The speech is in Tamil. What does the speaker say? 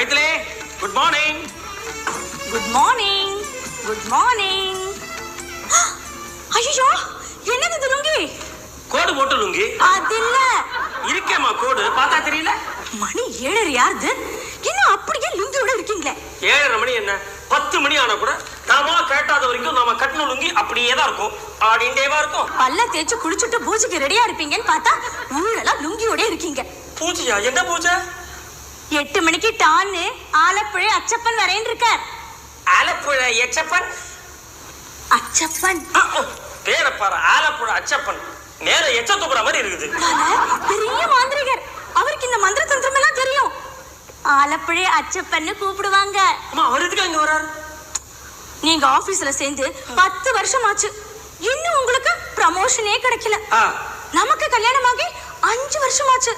மைதிலே, good morning. Good morning. Good morning. ஐயோ, என்னது இது லுங்கி? கோடு போட்டு லுங்கி. அது இல்ல. இருக்கேம்மா கோடு, பார்த்தா தெரியல? மணி 7:30 யாருது? இன்னும் அப்படியே லுங்கியோட இருக்கீங்களே? 7:30 மணி என்ன 10 மணி ஆனா கூட நாம கேட்டாத வரைக்கும் நாம கட்டண லுங்கி அப்படியே தான் இருக்கும். ஆடிண்டேவா இருக்கும். பல்ல தேய்ச்சு குளிச்சுட்டு பூஜைக்கு ரெடியா இருப்பீங்கன்னு பார்த்தா ஊரெல்லாம் லுங்கியோட இருக்கீங்க. பூஜையா? என்ன பூஜை? 8 மணிக்கு டான்னு ஆலப்புழை அச்சப்பன் வரேன் இருக்கார். ஆலப்புழை எச்சப்பன்? அச்சப்பன் பேரை பாரு, ஆலப்புழை அச்சப்பன். நேர எச்ச தூக்குற மாதிரி இருக்குது. பெரிய மாந்திரிகர், அவருக்கு இந்த மந்திர தந்திரம் எல்லாம் தெரியும். ஆலப்புழை அச்சப்பன்னு கூப்பிடுவாங்க. அம்மா, அவர் எதுக்கு அங்க வராரு? நீங்க ஆபீஸ்ல சேர்ந்து 10 வருஷம் ஆச்சு, இன்னும் உங்களுக்கு ப்ரமோஷனே கிடைக்கல. நமக்கு கல்யாணமாகி 5 வருஷம் ஆச்சு,